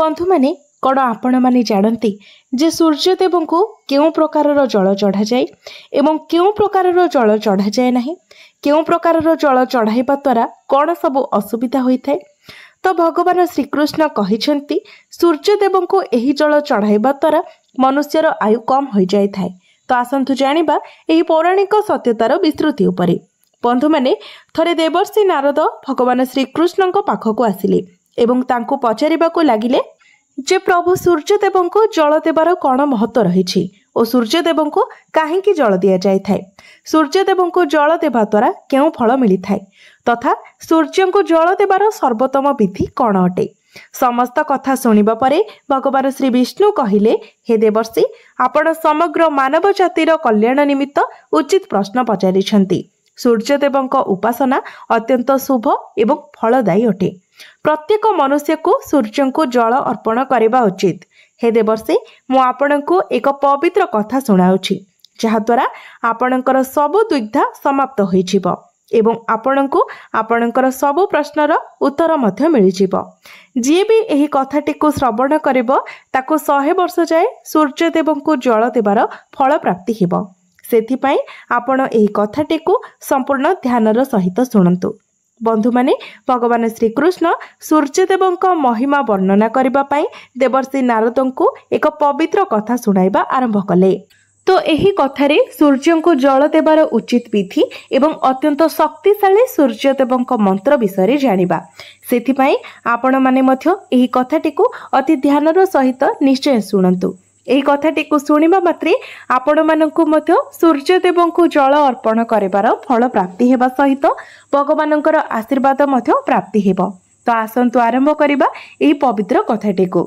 बंधु माने कौन आपण मैंने जानते जे सूर्यदेव को केउ प्रकार जल चढ़ा जाए एवं केउ प्रकार जल चढ़ा जाए नहीं, केउ प्रकार जल चढ़ाइबा द्वारा कौन सब असुविधा होता है। तो भगवान श्रीकृष्ण कहिसेंती सूर्यदेव को यही जल चढ़ाइबा द्वारा मनुष्यर आयु कम हो जाए। तो आसंतु जानिबा एही पौराणिक सत्यतार विस्तृति उपरे। बंधु माने थरे देवर्षि नारद भगवान श्रीकृष्ण पाखक आसिले एवं तांको पचारिबाको लागिले जे प्रभु सूर्यदेव को जल देवार कौन महत्व रही और सूर्यदेव को कहीं जल दि जाए, सूर्यदेव को जल देवा द्वारा क्यों फल मिलता है तथा सूर्य को जल देवार सर्वोत्तम विधि कौन अटे। समस्त कथा सुनिबा परे भगवान श्री विष्णु कहिले, हे देवर्षि आपण समग्र मानव जातिर कल्याण निमित्त उचित प्रश्न पचारिछंती। सूर्यदेव उपासना अत्यंत शुभ एवं फलदायी अटे। प्रत्येक मनुष्य को सूर्य को जल अर्पण करने उचित। हे देवर्षि मु आपण को एक पवित्र कथा सुनाउछि जहाद्वारा आपणकर सबु दुविधा समाप्त होइजिब एवं आपण को आपणकर सबु प्रश्नर उत्तर मध्य मिलिजिब। जी भी एही कथाटी को श्रवण करिब ताको 100 वर्ष जाए सूर्यदेव को जल देवार फल प्राप्ति हेब। सेथिपाई आपण एही कथाटी को संपूर्ण ध्यानर सहित शुणन्तु। बंधु माने भगवान श्रीकृष्ण सूर्यदेव महिमा वर्णना करबा पाई देवर्षि नारद को एक पवित्र कथा सुनाइबा आरंभ कले। तो एही कथारे सूर्य को जल देवार उचित विधि एवं अत्यंत शक्तिशाली सूर्यदेव मंत्र विषय जानिबा। सेथिपाई आपण माने मध्य एही कथाटी को अति ध्यानर सहित निश्चय शुणन्तु। एही कथाटी को शुणिबा मात्रे आपण मानकु मध्य सूर्यदेव को जल अर्पण करिबार फल प्राप्ति हेबा सहित भगवानंकर आशीर्वाद मध्य प्राप्ति हेब। तो आसंतु आरंभ करिबा एही पवित्र कथाटी को।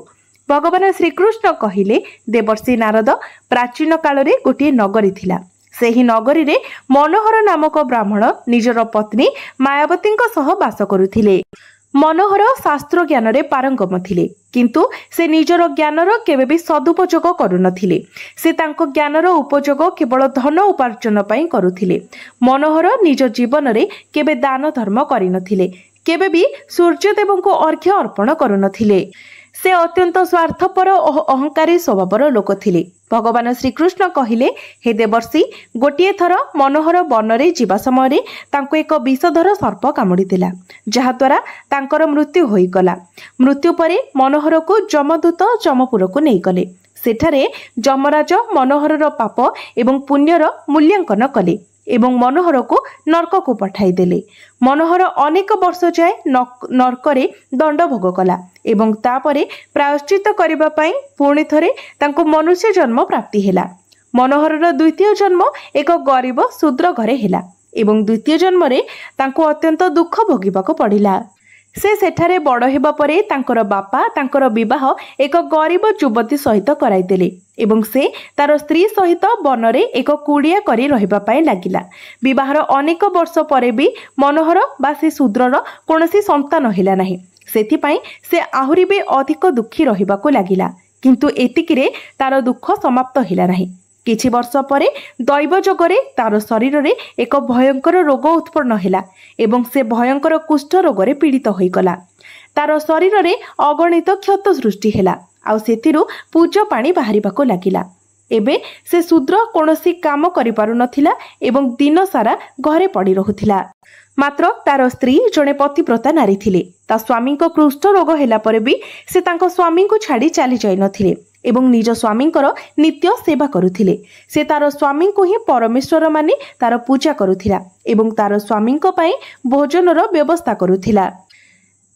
भगवान श्रीकृष्ण कहिले, देवर्षि नारद प्राचीन काल रे गोटे नगरी थिला। सेही नगरी रे मनोहर नामक ब्राह्मण निजर पत्नी मायावती सह बास करुथिले। मनोहर शास्त्र ज्ञान रे पारंगम थिले किंतु से निजर ज्ञानर केबे भी सदुपयोग करुनथिले। से तांको ज्ञानर उपयोग केवल धन उपार्जन पई करुथिले। मनोहर निज जीवन रे केबे दान धर्म करिनथिले, केबे भी सूर्यदेव को अर्घ्य अर्पण करुनथिले। से अत्यंत स्वार्थपर और अहंकारी स्वभावर लोक थिले। भगवान श्रीकृष्ण कहिले, हे देवर्षि गोटे थर मनोहर वन रे जीवा समय तांको एक विषधर सर्प कामुड़ी देला जहाद्वारा तांकर मृत्यु होई गला। मृत्यु परे मनोहर को जमदूत जमपुर को नहीं गले। सेठारे जमराज मनोहरर पाप एवं पुण्यर मूल्यांकन कले एवं मनोहर को नरक को पठाई देले। मनोहर अनेक वर्ष जाए नरकरे दंड भोग कला एवं तापरे प्रायश्चित करिबा पई पुणी थरे तांको मनुष्य जन्म प्राप्ति हेला। मनोहरर द्वितीय जन्म एक गरीब शूद्र घरे हेला एवं द्वितीय जन्म रे तांको अत्यंत दुख भोगिबाको पड़िला। से सेठारे बड़ हेबा परे तांकर बापा तांकर विवाह एक गरीब युवती सहित कराई देले एवं से तार स्त्री सहित वन रे एक कुड़िया करी रहिबा पाई लागिला। विवाहर अनेक वर्ष परे भी मनोहर बा से शूद्रर कोनोसी संतान हेला नाही। सेथिपाई से आहुरी भी अधिक दुखी रहिबाको लागिला किंतु एतिकिरे तार दुख समाप्त हेला नाही। किछि वर्ष परे दैव जोगरे तार शरीर रे एक भयंकर रोग उत्पन्न हेला एवं से भयंकर कुष्ठ रोगरे पीड़ित होई गला। तार शरीर रे अगणित क्षत सृष्टि हेला आउ सेतिरु पूज पानी बाहरिबाको लागिला। एबे से शूद्र कोनोसी काम करि पारु नथिला एवं दिन सारा घरे पड़ी रहुथिला। मात्र तार स्त्री जणे पतिव्रता नारी थिले। ता स्वामी को कुष्ठ रोग हेला परे भी से तांको स्वामी को छाड़ी चली जाई नथिले एवं निज स्वामींकर नित्य सेवा करुथिले। से तार स्वामी को ही परमेश्वर माने तार पूजा करुथिला एवं तार स्वामींक पई भोजनर व्यवस्था करुथिला।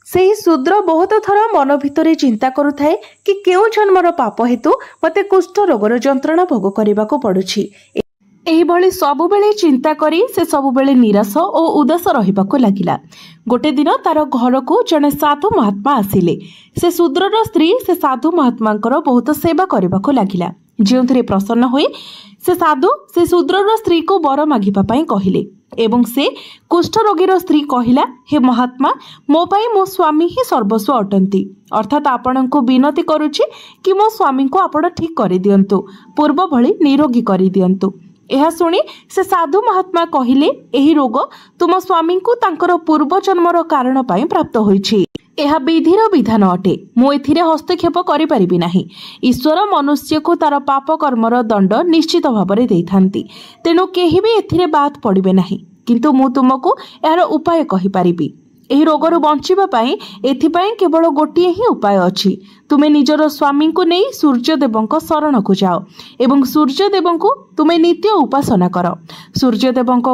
सेही शूद्र बहुत थर मन भितरे चिंता करुथाए कि केउ जन्मर पाप हेतु मते कुष्ठ रोगर जंत्रणा भोग करबाको पड़ुछि। एही भली सबुबेले चिंता करी से सबुबेले निराश और उदास रहिबाको लागिला। गोटे दिन तार घर को जने साधु महात्मा आसिले। से शूद्रर स्त्री से साधु महात्मांकर बहुत सेवा करबाको लागिला। जोंथरे प्रसन्न होई से साधु से शूद्रर स्त्री को वर मागिबा पई कहिले एवं से कुष्ठ रोगीर स्त्री कहिला, हे महात्मा मो पाई मो स्वामी ही सर्वस्व अटंती, अर्थात आपणको विनती करुछि कि मो स्वामी को आपण ठीक करि दियंतु, पूर्व भली निरोगी करि दियंतु। यह शुणी से साधु महात्मा कहिले, एही रोग तुम स्वामी को तांकर पूर्व जन्मर कारण पाई प्राप्त होइछि। यह विधिर विधान अटे। मु एथिरे हस्तक्षेप करि परिबि नाही। ईश्वर मनुष्य को तार पाप कर्मर दंड निश्चित भाବରେ ଦେଇଥାନ୍ତି। तेणु केही भी एथिरे बात पड़िबे नाही। किंतु मु तुमको यार उपाय कहि परिबि। एही रोगरु बंचिबा पई एथिपई केवल गोटिए ही उपाय अछि। तुमे निजर स्वामी को नहीं सूर्यदेवंक शरण को जाओ एवं सूर्यदेवंक तुमे नित्य उपासना कर। सूर्यदेवंक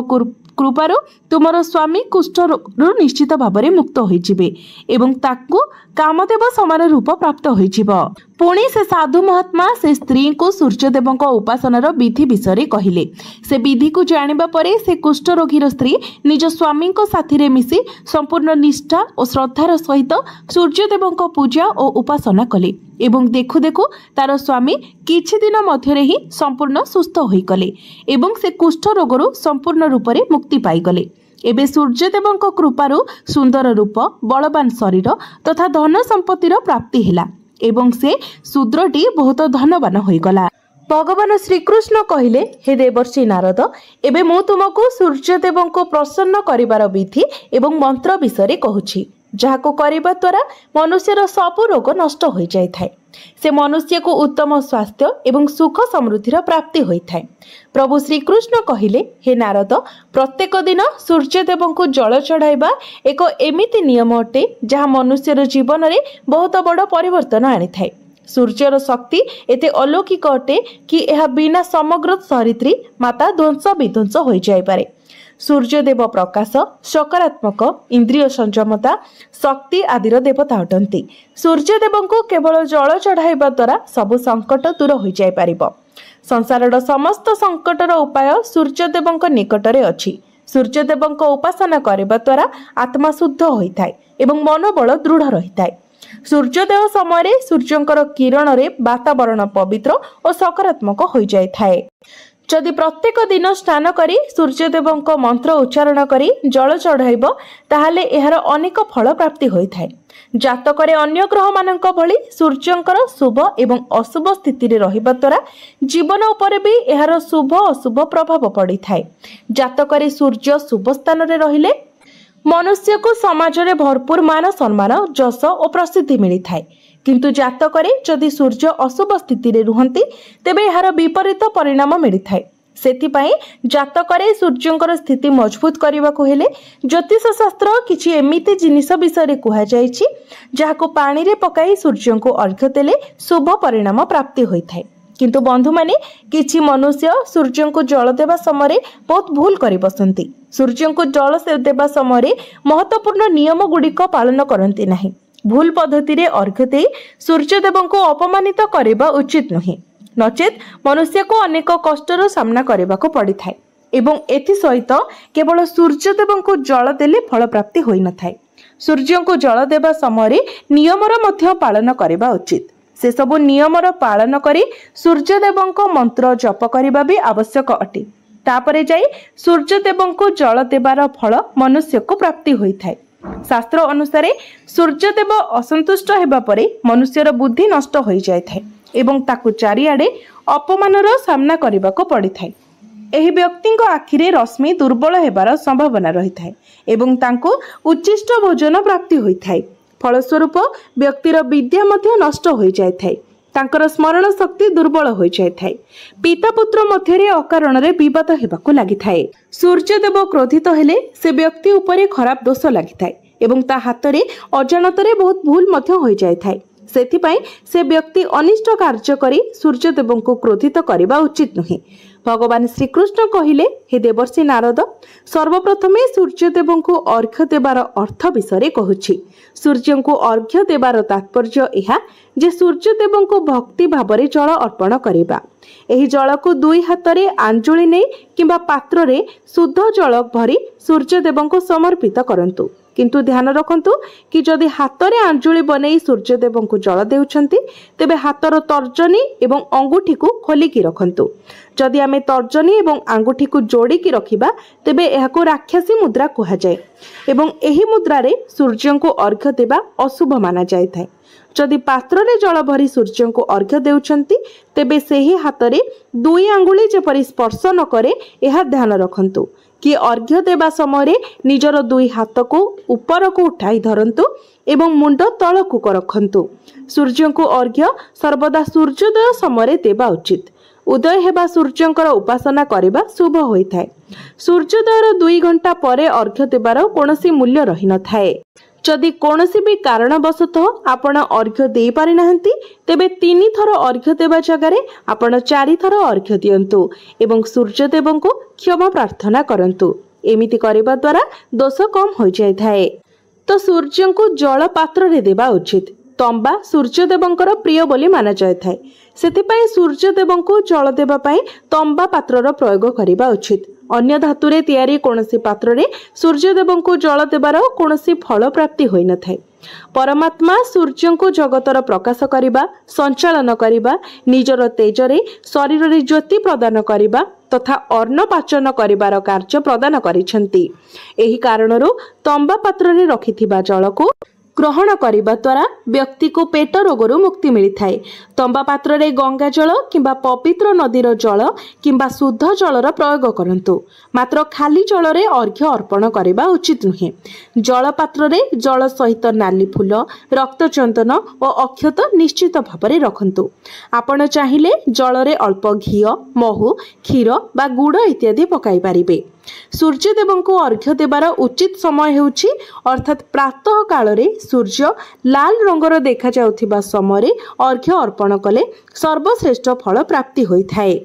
कृपारु तुमर स्वामी कुष्ठ रोगरु निश्चित भाବରେ मुक्त होइजिबे एवं ताकू कामदेव समान रूप प्राप्त होइजिबो। पुणी से साधु महात्मा से स्त्री को सूर्यदेवंक उपासनार विधि विषय कहले। से विधि को जानिबा परे से कुष्ठ रोगीर स्त्री निज स्वामी को साथी रे मिसी संपूर्ण निष्ठा और श्रद्धार सहित सूर्यदेवंक पूजा और उपासना कले एवं देखु देखु तार स्वामी किछि दिन मध्यरे ही संपूर्ण सुस्थ होई गले एवं से कुष्ठ रोगरु संपूर्ण रूप रे मुक्ति पाई गले। एबे सूर्यदेवंक कृपारु सुंदर रूप बलवान शरीर तथा धन संपत्तिर प्राप्ति हेला एवं से शूद्रटी बहुत धनवान होई गला। भगवान श्रीकृष्ण कहले, हे देवर्षि नारद, एबे मु तुमको सूर्यदेवंक प्रसन्न करिवार विधि एवं मंत्र विषय कहूछि, जहाको करिबा द्वारा मनुष्यर सब रोग नष्ट हो जाय थाए। से मनुष्य को उत्तम स्वास्थ्य एवं सुख समृद्धिर प्राप्ति होइथाए। प्रभु श्रीकृष्ण कहले, हे नारद, प्रत्येक दिन सूर्यदेवंक जल चढ़ाइबा एक एमिति नियम अटे जहाँ मनुष्यर जीवन में बहुत बड़ परिवर्तन आनी थाए। सूर्यर शक्ति एते अलौकिक अटे कि यह बिना समग्र धरित्री माता ध्वंस विध्वंस हो जाय पारे। सूर्यदेव प्रकाश, सकारात्मक, इंद्रिय संयमता, शक्ति आदिर देवता अटंती। सूर्यदेव को केवल जल चढ़ाइबा द्वारा सबु संकट दूर हो जाय पारिबो। संसारर समस्त संकटर उपाय सूर्यदेवंक निकटरे अछि। सूर्यदेवंक उपासना करबा द्वारा आत्मा शुद्ध होइथाय एवं मनोबल दृढ़ रहिथाय। सूर्योदय समय सूर्यंकर किरण रे वातावरण पवित्र और सकारात्मक हो जाय थाए। जदि प्रत्येक दिन स्नान करी सूर्यदेवंक मंत्र उच्चारण करी जल चढ़ाइब ताहाले एहार अनेक फल प्राप्ति होइथाए। जातकरे अन्य ग्रह मानक भली सूर्यंकर शुभ एवं अशुभ स्थिति रे रहिबा द्वारा जीवन उपरे भी एहार शुभ अशुभ प्रभाव पड़ी थाए। जातकरे सूर्य शुभ स्थान रे रहिले मनुष्य को समाज रे भरपूर मान सम्मान, जश और प्रसिद्धि मिली थाए। किंतु जातकरे जदि सूर्य अशुभ स्थिति रे रुहंती तेबे एहार विपरीत परिणाम मिली थाए। सेथिपाई जातकरे सूर्यंकर स्थिति मजबूत करबा को हेले ज्योतिष शास्त्र किछि एमिति जिनिस विषय रे कुहा जायछि जाहाको पानी रे पकाई सूर्य को अर्घ्य देले शुभ परिणाम प्राप्ति होई थाए। किंतु बंधु माने किछि मनुष्य सूर्य को जल देवा समय बहुत भूल करि बसंती। सूर्य को जल से देवा समय महत्वपूर्ण नियम गुड़िक पालन करती नहीं। भूल पद्धति रे अर्घ्य दे सूर्यदेव को अपमानित करबा उचित नुहे, नचेत मनुष्य को अनेक कष्टर सामना करबा को पड़ी थाए एवं एथि सहित केवल सूर्यदेव को जल देले फल प्राप्ति होई न थाए। सूर्य को जल देवा समय नियमर मध्य पालन करबा उचित। से सबु नियमर पालन करी सूर्यदेवंक मंत्र जप करबा भी आवश्यक अटे। तापरे जाई सूर्यदेवंक जल देवार फल मनुष्य को प्राप्ति होई थाए। शास्त्र अनुसारे सूर्यदेव असंतुष्ट हेबा परे मनुष्यर बुद्धि नष्ट होई जाय थाए एवं ताकु चारिआडे अपमानर सामना करबा को पड़ी थाए। एही व्यक्तिंक आखिरे रश्मि दुर्बल हेबार संभावना रही थाए एवं तांको उच्चिष्ट भोजन प्राप्ति होई थाए। फलस्वरूप व्यक्तिर विद्या मध्य नष्ट हो जाय थाए। तांकर स्मरण शक्ति दुर्बल हो जाय थाए। पिता पुत्र मध्य अकारण रे विवाद हेबाकु लागि थाए। सूर्यदेव क्रोधित हेले से व्यक्ति उपरे खराब दोष लागि थाए एवं ता हाथ रे अजाणतरे बहुत भूल मध्य हो जाय थाए। सेथिपाई से व्यक्ति अनिष्ट कार्य करी सूर्यदेव को क्रोधित करबा उचित नुहे। भगवान श्रीकृष्ण कहिले, हे देवर्षि नारद, सर्वप्रथमे सूर्यदेव को अर्घ्य देवार अर्थ विषय कहूछि। सूर्य को अर्घ्य देवार तात्पर्य एहा जे सूर्यदेव को भक्ति भावरे जल अर्पण करिबा। एही जल को दुई हाथ रे आंजुली नै किंबा पात्र रे शुद्ध जल भरी सूर्यदेव को समर्पित करंतु। किंतु ध्यान रखंतु कि जदि हाथ रे आंजुली बनै सूर्यदेव को जल देउछंती तेबे हाथर तर्जनी एवं अंगूठी को खोलिकी रखंतु। जदि आमे तर्जनी एवं अंगूठी को जोड़ी की रखिबा तेबे एहाको राक्षसी मुद्रा कहा जाए एवं एही मुद्रा रे सूर्य को अर्घ्य देबा अशुभ माना जाय थाए। जदि पात्र रे जल भरी सूर्य को अर्घ्य देउछंती तेबे सेही हाथ रे दुई आंगुली जेपरि स्पर्श न करे एहा ध्यान रखंतु कि अर्घ्य देवा समय निजर दुई हाथ को ऊपर को उठाई धरंतु एवं मुंड तलकू रखंतु। सूर्य को अर्घ्य सर्वदा सूर्योदय समय देवा उचित। उदय हेबा सूर्यंकर उपासना करिबा शुभ होइथाय। सूर्योदयर 2 घंटा परे अर्घ्य देबार कोनोसी मूल्य रही न थाए। जदि कोनोसी भी कारणवशतः आपण अर्घ्य दे पारि नाहंती तेबे 3 थर अर्घ्य देबा जगारे आपण 4 थर अर्घ्य दियंतु एवं सूर्यदेव को क्षमा प्रार्थना करंतु। एमिति करिबा द्वारा दोष कम हो जाय थाए। तो सूर्य को जल पात्र रे देबा उचित। तंबा सूर्यदेवंकर प्रिय बोली माना जाय थाए। सेथिपाई सूर्यदेव को जल देबा पाई तंबा पात्रर प्रयोग करिबा उचित। अन्य धातुरे तैयारी कोनोसी पात्र रे सूर्यदेव को जल देबार कोनोसी फल प्राप्ति होई न थाए। परमात्मा सूर्य को जगतर प्रकाश करिबा, संचालन करिबा, निजर तेजरे शरीर रे ज्योति प्रदान करिबा तथा अन्न पाचन करिबार कार्य प्रदान करिसंती। एही कारणरू तंबा पात्र रे रखिथिबा जल को ग्रहण करने द्वारा व्यक्ति को पेट रोगरू मुक्ति मिलता है। तंबा पात्र रे गंगा जल किंबा पवित्र नदीर जल किंबा शुद्ध जलर प्रयोग करंतु। मात्र खाली जल रे अर्घ्य अर्पण करबा उचित नुहे। जल पात्र रे जल सहित नाली फूल, रक्तचंदन और अक्षत निश्चित भाव में रखंतु। आपण चाहिए जल रे अल्प घी, महू, क्षीर बा गुड़ इत्यादि पकाई पारिबे। सूर्यदेव को अर्घ्य देवार उचित समय हेउछि अर्थात प्रातः काल रे सूर्य लाल रंगर देखा जाउथिबा समय अर्घ्य अर्पण कले सर्वश्रेष्ठ फल प्राप्ति होइथाए।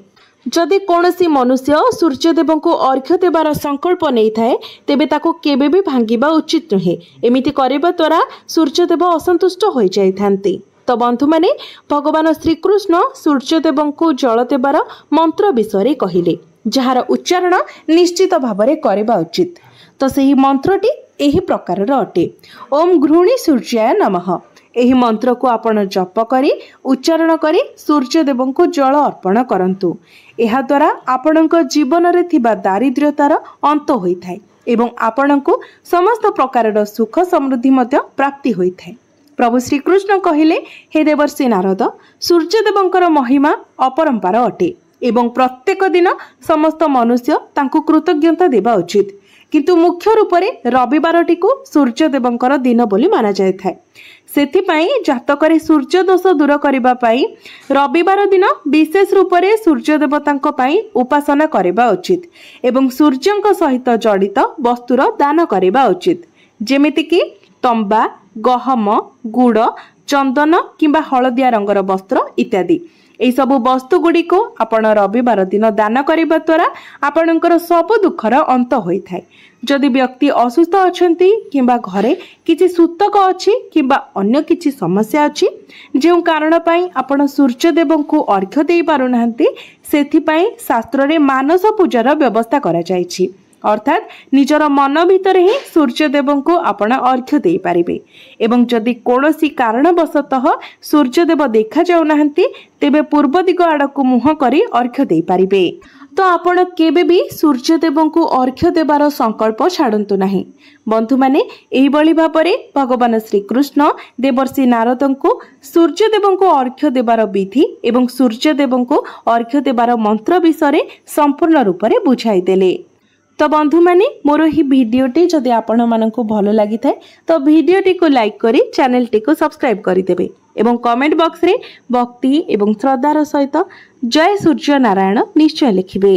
जदि कोनोसी मनुष्य सूर्यदेव को अर्घ्य देवार संकल्प नहीं थाए तेबे ताको केबे भी भांगिबा उचित नहे। एमिति करिबा द्वारा सूर्यदेव असंतुष्ट होई जाइथांती। तो बंधु माने भगवान श्रीकृष्ण सूर्यदेव को जल देवार मंत्र विषय कहिले जार उच्चारण निश्चित भाव में करबा उचित। तो सही मंत्रटी एही प्रकार अटे। ओम घृणी सूर्याय नमः। एही मंत्र को आपण जप करी उच्चारण करी सूर्यदेव को जल अर्पण करंतु। एहा द्वारा आपणक जीवन रे थिबा दारिद्र्यतार अंत होइथाय एवं आपणको समस्त प्रकार सुख समृद्धि मध्य प्राप्ति होइथाय। प्रभु श्रीकृष्ण कहिले, हे देवर्षि नारद, सूर्यदेवंकर महिमा अपरंपार अटे एवं प्रत्येक दिन समस्त मनुष्य तांको कृतज्ञता देवा उचित। किंतु मुख्य रूप से रविवारटी को सूर्यदेवंकर दिन बोली माना जाय थाए। सेथिपाई जातकरे सूर्य दोष दूर करिबा पाई रविवार दिन विशेष रूप से सूर्य देवतांक पाई उपासना करिबा उचित एवं सूर्यंक सहित जड़ित वस्तुर दान करिबा उचित। जेमिति कि तंबा, गहम, गुड़, चंदन किंबा हलदिया रंगर वस्त्र इत्यादि। एई सब वस्तु गुडी को आपण रविवार दिन दान करबा द्वारा आपणकर सब दुखर अंत होइथाय। जदि व्यक्ति असुस्थ अछंती किंबा घरे किछि सूतक अछि किंबा अन्य किछि समस्या अछि जे कारण पई आपण सूर्यदेव को अर्घ्य देई पारु नाहंती सेथि पई शास्त्र रे मानस पूजार व्यवस्था करा जायछि। अर्थात निजर मन भितर ही सूर्यदेव को आपण अर्घ्य दे पारिबे एवं जदि कोनोसी कारणवशतः सूर्यदेव देखा जाउ नाहंती तेबे पूर्व दिग आड़क मुह करी अर्घ्य दे पारिबे। तो आपण केबे भी सूर्यदेव को अर्घ्य देवार संकल्प छाड़ंतु नाही। बंधु माने एही बळी भाबरे भगवान श्रीकृष्ण देवर्षि नारद को सूर्यदेव को अर्घ्य देवार विधि एवं सूर्यदेव को अर्घ्य देवार मंत्र विषय संपूर्ण रूप से बुझाई देले। तो बंधु माने मोर ही भिडियोटी जदि आपण मानकु भलो लागि थाए तो भिडियोटी को लाइक करी चैनल टी को सब्सक्राइब करि देबे एवं कमेंट बॉक्स रे भक्ति एवं श्रद्धार सहित जय सूर्य नारायण निश्चय लिखिबे।